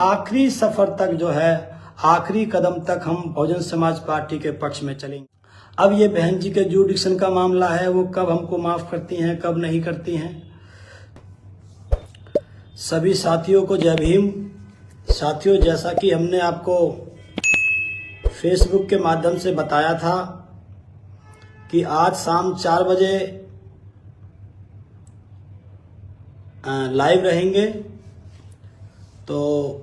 आखिरी सफर तक जो है, आखिरी कदम तक हम बहुजन समाज पार्टी के पक्ष में चलेंगे। अब ये बहन जी के जुडिक्शन का मामला है, वो कब हमको माफ करती हैं, कब नहीं करती हैं। सभी साथियों को जय भीम। साथियों, जैसा कि हमने आपको फेसबुक के माध्यम से बताया था कि आज शाम 4 बजे लाइव रहेंगे, तो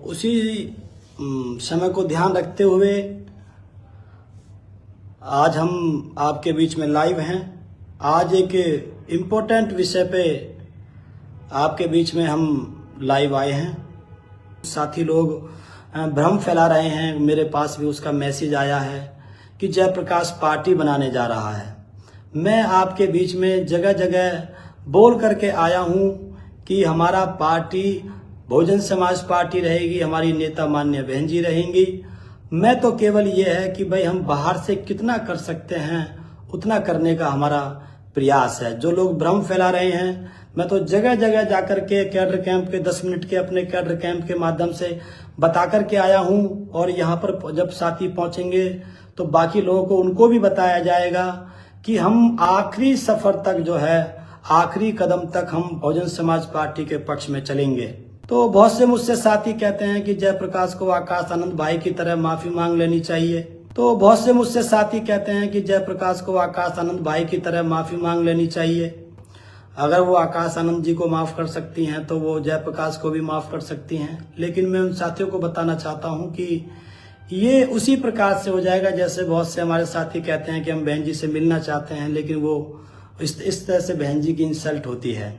उसी समय को ध्यान रखते हुए आज हम आपके बीच में लाइव हैं। आज एक इम्पोर्टेंट विषय पे आपके बीच में हम लाइव आए हैं। साथी लोग भ्रम फैला रहे हैं, मेरे पास भी उसका मैसेज आया है कि जयप्रकाश पार्टी बनाने जा रहा है। मैं आपके बीच में जगह जगह बोल करके आया हूं कि हमारा पार्टी बहुजन समाज पार्टी रहेगी, हमारी नेता माननीय बहन जी रहेंगी। मैं तो केवल ये है कि भाई हम बाहर से कितना कर सकते हैं उतना करने का हमारा प्रयास है। जो लोग भ्रम फैला रहे हैं, मैं तो जगह जगह जाकर के कैडर कैंप के 10 मिनट के अपने कैडर कैंप के माध्यम से बता करके आया हूं, और यहाँ पर जब साथी पहुंचेंगे तो बाकी लोगों को उनको भी बताया जाएगा कि हम आखिरी सफर तक जो है, आखिरी कदम तक हम बहुजन समाज पार्टी के पक्ष में चलेंगे। तो बहुत से मुझसे साथी कहते हैं कि जयप्रकाश को आकाश आनंद भाई की तरह माफी मांग लेनी चाहिए। तो बहुत से मुझसे साथी कहते हैं कि जयप्रकाश को आकाश आनंद भाई की तरह माफी मांग लेनी चाहिए। अगर वो आकाश आनंद जी को माफ कर सकती हैं तो वो जयप्रकाश को भी माफ कर सकती हैं। लेकिन मैं उन साथियों को बताना चाहता हूं कि ये उसी प्रकार से हो जाएगा जैसे बहुत से हमारे साथी कहते हैं कि हम बहन जी से मिलना चाहते हैं, लेकिन वो इस तरह से बहन जी की इंसल्ट होती है।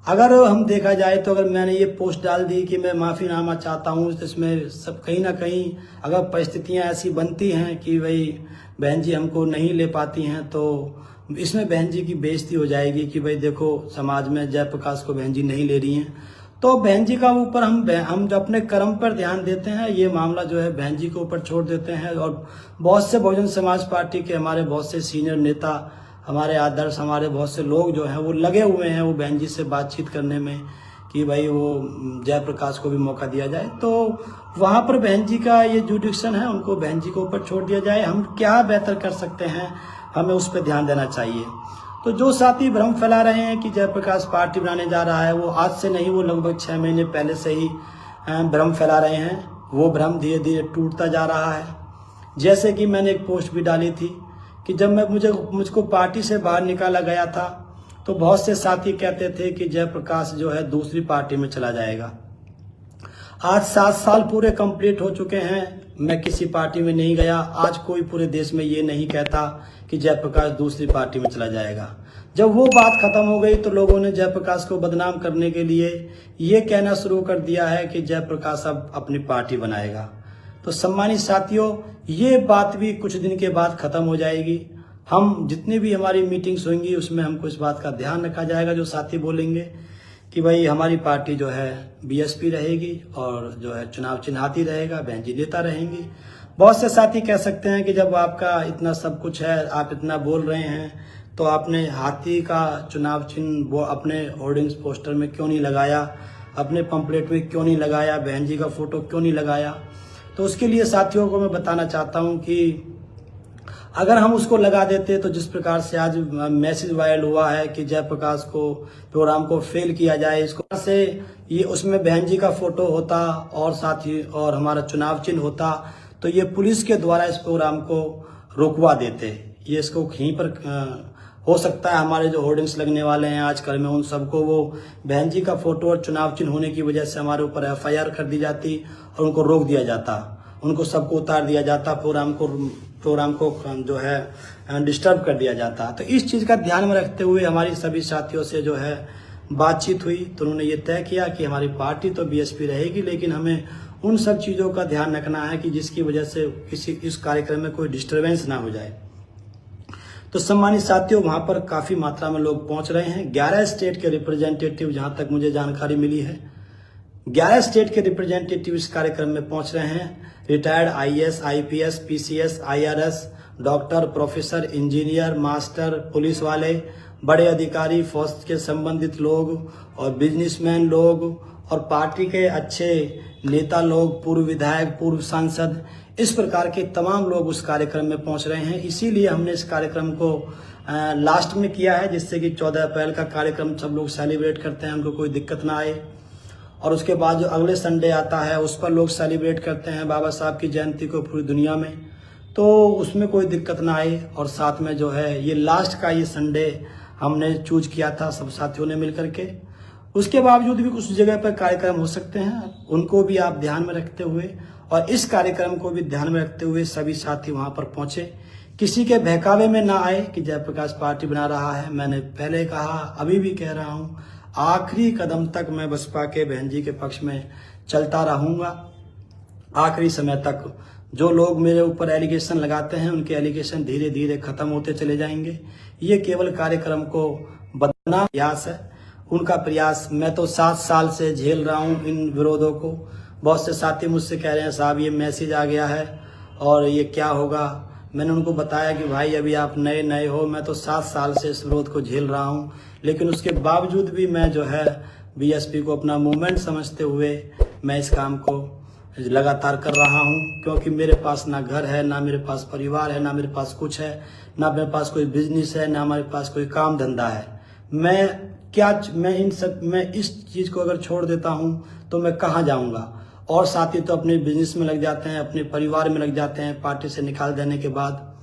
अगर हम देखा जाए तो अगर मैंने ये पोस्ट डाल दी कि मैं माफीनामा चाहता हूँ, तो इसमें सब कहीं ना कहीं अगर परिस्थितियाँ ऐसी बनती हैं कि भाई बहन जी हमको नहीं ले पाती हैं, तो इसमें बहन जी की बेइज्जती हो जाएगी कि भाई देखो समाज में जयप्रकाश को बहन जी नहीं ले रही हैं। तो बहन जी का ऊपर हम जो अपने कर्म पर ध्यान देते हैं, ये मामला जो है बहन जी के ऊपर छोड़ देते हैं। और बहुत से बहुजन समाज पार्टी के हमारे बहुत से सीनियर नेता, हमारे आदर्श, हमारे बहुत से लोग जो हैं वो लगे हुए हैं वो बहन जी से बातचीत करने में कि भाई वो जयप्रकाश को भी मौका दिया जाए। तो वहाँ पर बहन जी का ये जुडिक्शन है, उनको बहन जी के ऊपर छोड़ दिया जाए। हम क्या बेहतर कर सकते हैं, हमें उस पर ध्यान देना चाहिए। तो जो साथी भ्रम फैला रहे हैं कि जयप्रकाश पार्टी बनाने जा रहा है, वो आज से नहीं, वो लगभग 6 महीने पहले से ही भ्रम फैला रहे हैं। वो भ्रम धीरे धीरे टूटता जा रहा है। जैसे कि मैंने एक पोस्ट भी डाली थी कि जब मुझको पार्टी से बाहर निकाला गया था तो बहुत से साथी कहते थे कि जयप्रकाश जो है दूसरी पार्टी में चला जाएगा। आज 7 साल पूरे कंप्लीट हो चुके हैं, मैं किसी पार्टी में नहीं गया। आज कोई पूरे देश में ये नहीं कहता कि जयप्रकाश दूसरी पार्टी में चला जाएगा। जब वो बात खत्म हो गई तो लोगों ने जयप्रकाश को बदनाम करने के लिए ये कहना शुरू कर दिया है कि जयप्रकाश अब अपनी पार्टी बनाएगा। तो सम्मानित साथियों, ये बात भी कुछ दिन के बाद खत्म हो जाएगी। हम जितनी भी हमारी मीटिंग्स होंगी उसमें हमको इस बात का ध्यान रखा जाएगा। जो साथी बोलेंगे कि भाई हमारी पार्टी जो है बीएसपी रहेगी और जो है चुनाव चिन्हाती रहेगा, बहन जी नेता रहेंगी। बहुत से साथी कह सकते हैं कि जब आपका इतना सब कुछ है, आप इतना बोल रहे हैं, तो आपने हाथी का चुनाव चिन्ह वो अपने होर्डिंग्स पोस्टर में क्यों नहीं लगाया, अपने पंपलेट में क्यों नहीं लगाया, बहन जी का फोटो क्यों नहीं लगाया। तो उसके लिए साथियों को मैं बताना चाहता हूं कि अगर हम उसको लगा देते तो जिस प्रकार से आज मैसेज वायरल हुआ है कि जयप्रकाश को प्रोग्राम को फेल किया जाए, इसको से ये उसमें बहन जी का फोटो होता और साथ ही और हमारा चुनाव चिन्ह होता, तो ये पुलिस के द्वारा इस प्रोग्राम को रुकवा देते। ये इसको कहीं पर हो सकता है हमारे जो होर्डिंग्स लगने वाले हैं आजकल में, उन सबको वो बहन जी का फोटो और चुनाव चिन्ह होने की वजह से हमारे ऊपर FIR कर दी जाती और उनको रोक दिया जाता, उनको सबको उतार दिया जाता, प्रोग्राम को जो है डिस्टर्ब कर दिया जाता। तो इस चीज़ का ध्यान में रखते हुए हमारी सभी साथियों से जो है बातचीत हुई, तो उन्होंने ये तय किया कि हमारी पार्टी तो बीएसपी रहेगी, लेकिन हमें उन सब चीज़ों का ध्यान रखना है कि जिसकी वजह से इस कार्यक्रम में कोई डिस्टर्बेंस ना हो जाए। तो सम्मानित साथियों, वहां पर काफी मात्रा में लोग पहुंच रहे हैं। 11 स्टेट के रिप्रेजेंटेटिव, जहां तक मुझे जानकारी मिली है, 11 स्टेट के रिप्रेजेंटेटिव इस कार्यक्रम में पहुंच रहे हैं। Retired IAS, IPS, PCS, IRS, doctor, professor, engineer, master, police वाले, बड़े अधिकारी, फौज के संबंधित लोग और बिजनेसमैन लोग और पार्टी के अच्छे नेता लोग, पूर्व विधायक, पूर्व सांसद, इस प्रकार के तमाम लोग उस कार्यक्रम में पहुंच रहे हैं। इसीलिए हमने इस कार्यक्रम को लास्ट में किया है, जिससे कि 14 अप्रैल का कार्यक्रम सब लोग सेलिब्रेट करते हैं, उनको कोई दिक्कत ना आए। और उसके बाद जो अगले संडे आता है उस पर लोग सेलिब्रेट करते हैं बाबा साहब की जयंती को पूरी दुनिया में, तो उसमें कोई दिक्कत ना आए। और साथ में जो है ये लास्ट का ये संडे हमने चूज किया था सब साथियों ने मिलकर के। उसके बावजूद भी कुछ जगह पर कार्यक्रम हो सकते हैं, उनको भी आप ध्यान में रखते हुए और इस कार्यक्रम को भी ध्यान में रखते हुए सभी साथी वहां पर पहुंचे। किसी के बहकावे में ना आए कि जयप्रकाश पार्टी बना रहा है। मैंने पहले कहा, अभी भी कह रहा हूं, आखिरी कदम तक मैं बसपा के बहन जी के पक्ष में चलता रहूंगा। आखिरी समय तक जो लोग मेरे ऊपर एलिगेशन लगाते हैं उनके एलिगेशन धीरे धीरे खत्म होते चले जाएंगे। ये केवल कार्यक्रम को बदलना प्रयास है, उनका प्रयास। मैं तो 7 साल से झेल रहा हूं इन विरोधों को। बहुत से साथी मुझसे कह रहे हैं साहब ये मैसेज आ गया है और ये क्या होगा। मैंने उनको बताया कि भाई अभी आप नए नए हो, मैं तो 7 साल से इस विरोध को झेल रहा हूं, लेकिन उसके बावजूद भी मैं जो है बीएसपी को अपना मूवमेंट समझते हुए मैं इस काम को लगातार कर रहा हूं। क्योंकि मेरे पास ना घर है, ना मेरे पास परिवार है, ना मेरे पास कुछ है, ना मेरे पास कोई बिजनेस है, ना हमारे पास कोई काम धंधा है। मैं इस चीज को अगर छोड़ देता हूं तो मैं कहां जाऊंगा। और साथी तो अपने बिजनेस में लग जाते हैं, अपने परिवार में लग जाते हैं पार्टी से निकाल देने के बाद।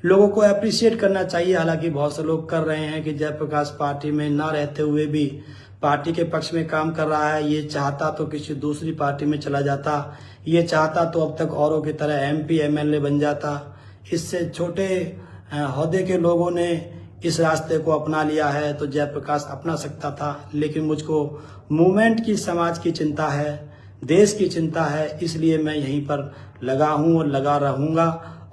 लोगों को अप्रिशिएट करना चाहिए। हालांकि बहुत से लोग कर रहे हैं कि जयप्रकाश पार्टी में ना रहते हुए भी पार्टी के पक्ष में काम कर रहा है। ये चाहता तो किसी दूसरी पार्टी में चला जाता, ये चाहता तो अब तक औरों की तरह एमपी एमएलए बन जाता। इससे छोटे ओहदे के लोगों ने इस रास्ते को अपना लिया है तो जयप्रकाश अपना सकता था। लेकिन मुझको मूवमेंट की, समाज की चिंता है, देश की चिंता है, इसलिए मैं यहीं पर लगा हूं और लगा रहूंगा।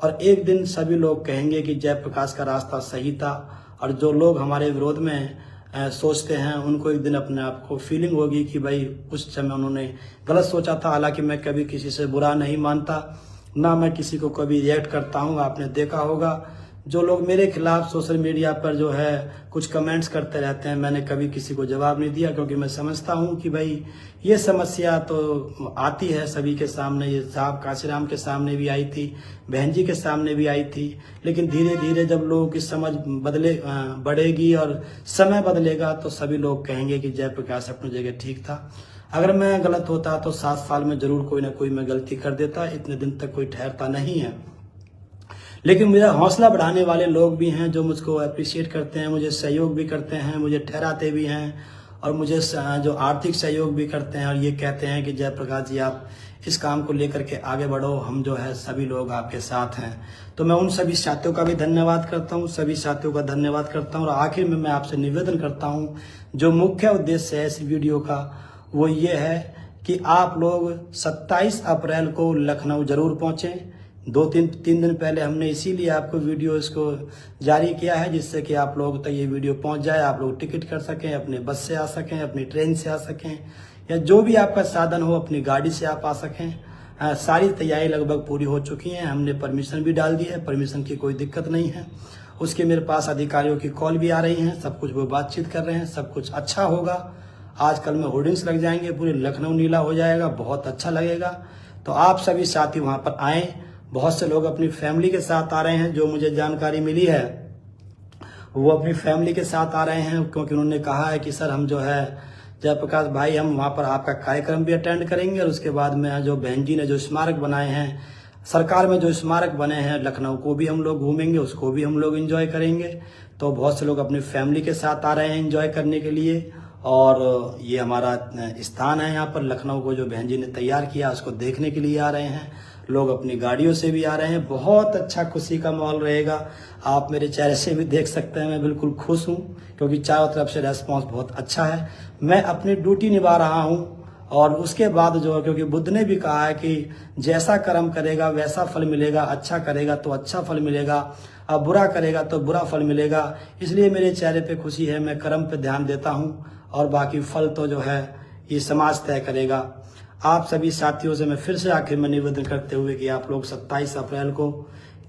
और एक दिन सभी लोग कहेंगे कि जयप्रकाश का रास्ता सही था। और जो लोग हमारे विरोध में सोचते हैं उनको एक दिन अपने आप को फीलिंग होगी कि भाई उस समय उन्होंने गलत सोचा था। हालांकि मैं कभी किसी से बुरा नहीं मानता, ना मैं किसी को कभी रिएक्ट करता हूं। आपने देखा होगा जो लोग मेरे खिलाफ सोशल मीडिया पर जो है कुछ कमेंट्स करते रहते हैं, मैंने कभी किसी को जवाब नहीं दिया, क्योंकि मैं समझता हूं कि भाई ये समस्या तो आती है सभी के सामने। ये साहब काशीराम के सामने भी आई थी, बहन जी के सामने भी आई थी। लेकिन धीरे धीरे जब लोगों की समझ बढ़ेगी और समय बदलेगा तो सभी लोग कहेंगे कि जयप्रकाश अपनी जगह ठीक था। अगर मैं गलत होता तो 7 साल में जरूर कोई ना कोई मैं गलती कर देता, इतने दिन तक कोई ठहरता नहीं है। लेकिन मेरा हौसला बढ़ाने वाले लोग भी हैं जो मुझको अप्रिशिएट करते हैं, मुझे सहयोग भी करते हैं, मुझे ठहराते भी हैं और मुझे जो आर्थिक सहयोग भी करते हैं और ये कहते हैं कि जयप्रकाश जी आप इस काम को लेकर के आगे बढ़ो, हम जो है सभी लोग आपके साथ हैं। तो मैं उन सभी साथियों का भी धन्यवाद करता हूं, सभी साथियों का धन्यवाद करता हूं। और आखिर में मैं आपसे निवेदन करता हूं, जो मुख्य उद्देश्य है इस वीडियो का वो ये है कि आप लोग 27 अप्रैल को लखनऊ जरूर पहुंचें। 2-3 दिन पहले हमने इसीलिए आपको वीडियो इसको जारी किया है, जिससे कि आप लोग तक ये वीडियो पहुंच जाए, आप लोग टिकट कर सकें, अपने बस से आ सकें, अपनी ट्रेन से आ सकें, या जो भी आपका साधन हो अपनी गाड़ी से आप आ सकें। सारी तैयारी लगभग पूरी हो चुकी है, हमने परमिशन भी डाल दी है, परमिशन की कोई दिक्कत नहीं है। उसके मेरे पास अधिकारियों की कॉल भी आ रही हैं, सब कुछ वो बातचीत कर रहे हैं, सब कुछ अच्छा होगा। आजकल में होर्डिंग्स लग जाएंगे, पूरे लखनऊ नीला हो जाएगा, बहुत अच्छा लगेगा। तो आप सभी साथी वहां पर आए। बहुत से लोग अपनी फैमिली के साथ आ रहे हैं, जो मुझे जानकारी मिली है वो अपनी फैमिली के साथ आ रहे हैं, क्योंकि उन्होंने कहा है कि सर हम जो है जयप्रकाश भाई हम वहां पर आपका कार्यक्रम भी अटेंड करेंगे और उसके बाद में जो बहन जी ने जो स्मारक बनाए हैं, सरकार में जो स्मारक बने हैं लखनऊ को भी हम लोग घूमेंगे, उसको भी हम लोग एंजॉय करेंगे। तो बहुत से लोग अपनी फैमिली के साथ आ रहे हैं एंजॉय करने के लिए। और ये हमारा स्थान है यहाँ पर लखनऊ को जो बहन जी ने तैयार किया उसको देखने के लिए आ रहे हैं। लोग अपनी गाड़ियों से भी आ रहे हैं, बहुत अच्छा खुशी का माहौल रहेगा। आप मेरे चेहरे से भी देख सकते हैं मैं बिल्कुल खुश हूं, क्योंकि चारों तरफ से रेस्पॉन्स बहुत अच्छा है। मैं अपनी ड्यूटी निभा रहा हूं और उसके बाद जो, क्योंकि बुद्ध ने भी कहा है कि जैसा कर्म करेगा वैसा फल मिलेगा, अच्छा करेगा तो अच्छा फल मिलेगा, अब बुरा करेगा तो बुरा फल मिलेगा। इसलिए मेरे चेहरे पे खुशी है, मैं कर्म पे ध्यान देता हूं और बाकी फल तो जो है ये समाज तय करेगा। आप सभी साथियों से मैं फिर से आखिर में निवेदन करते हुए कि आप लोग 27 अप्रैल को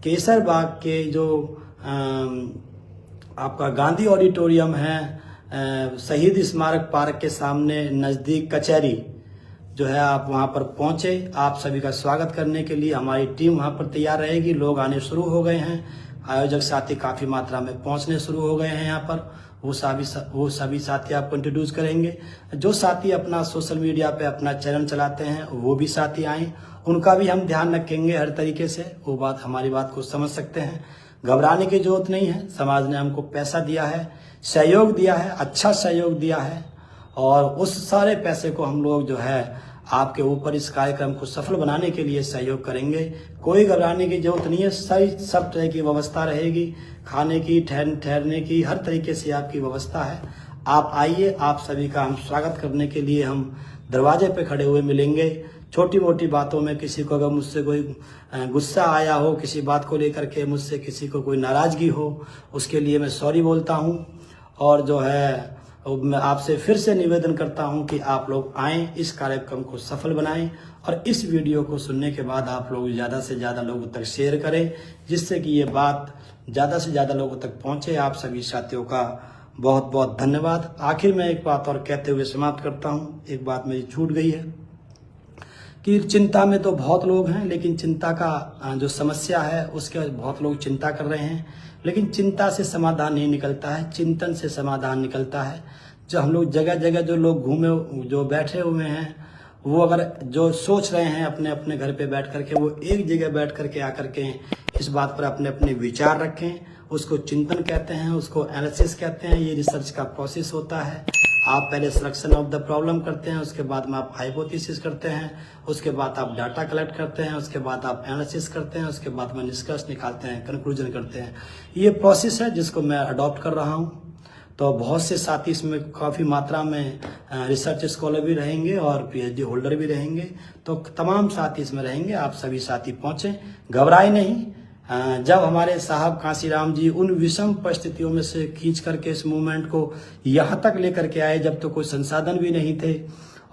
केसर बाग के जो आपका गांधी ऑडिटोरियम है, शहीद स्मारक पार्क के सामने नज़दीक कचहरी, जो है आप वहां पर पहुंचे। आप सभी का स्वागत करने के लिए हमारी टीम वहां पर तैयार रहेगी। लोग आने शुरू हो गए हैं, आयोजक साथी काफी मात्रा में पहुंचने शुरू हो गए हैं यहाँ पर। वो सभी साथी आपको इंट्रोड्यूस करेंगे। जो साथी अपना सोशल मीडिया पे अपना चैनल चलाते हैं वो भी साथी आए, उनका भी हम ध्यान रखेंगे हर तरीके से। वो हमारी बात को समझ सकते हैं। घबराने की जरूरत नहीं है। समाज ने हमको पैसा दिया है, सहयोग दिया है, अच्छा सहयोग दिया है, और उस सारे पैसे को हम लोग जो है आपके ऊपर इस कार्यक्रम को सफल बनाने के लिए सहयोग करेंगे। कोई घबराने की जरूरत नहीं है। सब तरह की व्यवस्था रहेगी, खाने की, ठहरने की, हर तरीके से आपकी व्यवस्था है। आप आइए, आप सभी का हम स्वागत करने के लिए हम दरवाजे पे खड़े हुए मिलेंगे। छोटी मोटी बातों में किसी को अगर मुझसे कोई गुस्सा आया हो, किसी बात को लेकर के मुझसे किसी को कोई नाराजगी हो, उसके लिए मैं सॉरी बोलता हूँ। और जो है मैं आपसे फिर से निवेदन करता हूं कि आप लोग आएं, इस कार्यक्रम को सफल बनाएं, और इस वीडियो को सुनने के बाद आप लोग ज़्यादा से ज़्यादा लोगों तक शेयर करें, जिससे कि ये बात ज़्यादा से ज़्यादा लोगों तक पहुंचे। आप सभी साथियों का बहुत बहुत धन्यवाद। आखिर में एक बात और कहते हुए समाप्त करता हूं। एक बात मेरी छूट गई है कि चिंता में तो बहुत लोग हैं, लेकिन चिंता का जो समस्या है उसके बहुत लोग चिंता कर रहे हैं, लेकिन चिंता से समाधान नहीं निकलता है, चिंतन से समाधान निकलता है। जो हम लोग जगह जगह जो लोग जो बैठे हुए हैं, वो अगर जो सोच रहे हैं अपने अपने घर पे बैठ करके, वो एक जगह बैठ करके आकर के इस बात पर अपने अपने विचार रखें। उसको चिंतन कहते हैं, उसको एनालिसिस कहते हैं। ये रिसर्च का प्रोसेस होता है। आप पहले सिलेक्शन ऑफ द प्रॉब्लम करते हैं, उसके बाद में आप हाइपोथेसिस करते हैं, उसके बाद आप डाटा कलेक्ट करते हैं, उसके बाद आप एनालिसिस करते हैं, उसके बाद में निष्कर्ष निकालते हैं, कंक्लूजन करते हैं। ये प्रोसेस है जिसको मैं अडॉप्ट कर रहा हूँ। तो बहुत से साथी इसमें काफ़ी मात्रा में रिसर्च स्कॉलर भी रहेंगे और पीएचडी होल्डर भी रहेंगे। तो तमाम साथी इसमें रहेंगे। आप सभी साथी पहुँचें, घबराए नहीं। जब हमारे साहब कांसीराम जी उन विषम परिस्थितियों में से खींच करके इस मूवमेंट को यहाँ तक लेकर के आए, जब तो कोई संसाधन भी नहीं थे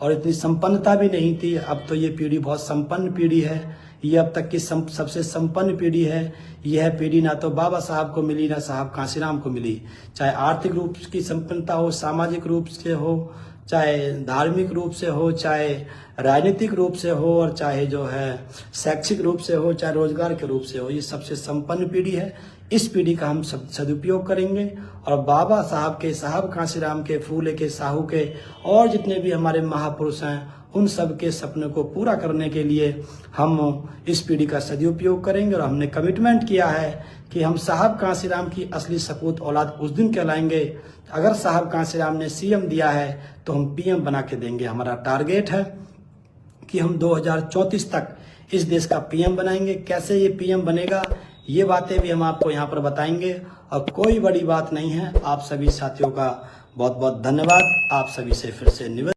और इतनी संपन्नता भी नहीं थी। अब तो ये पीढ़ी बहुत संपन्न पीढ़ी है। ये अब तक की सबसे संपन्न पीढ़ी है। यह पीढ़ी ना तो बाबा साहब को मिली, ना साहब कांसीराम को मिली। चाहे आर्थिक रूप की संपन्नता हो, सामाजिक रूप से हो, चाहे धार्मिक रूप से हो, चाहे राजनीतिक रूप से हो, और चाहे जो है शैक्षिक रूप से हो, चाहे रोजगार के रूप से हो, ये सबसे संपन्न पीढ़ी है। इस पीढ़ी का हम सदुपयोग करेंगे और बाबा साहब के, साहब कांसीराम के, फूले के, साहू के और जितने भी हमारे महापुरुष हैं, उन सब के सपने को पूरा करने के लिए हम इस पीढ़ी का सदुपयोग करेंगे। और हमने कमिटमेंट किया है कि हम साहब कांसीराम की असली सपूत औलाद उस दिन कहलाएंगे अगर साहब कांसीराम ने सीएम दिया है तो हम पीएम बना के देंगे। हमारा टारगेट है कि हम 2034 तक इस देश का पीएम बनाएंगे। कैसे ये पीएम बनेगा, ये बातें भी हम आपको यहाँ पर बताएंगे, और कोई बड़ी बात नहीं है। आप सभी साथियों का बहुत बहुत धन्यवाद। आप सभी से फिर से निवेदन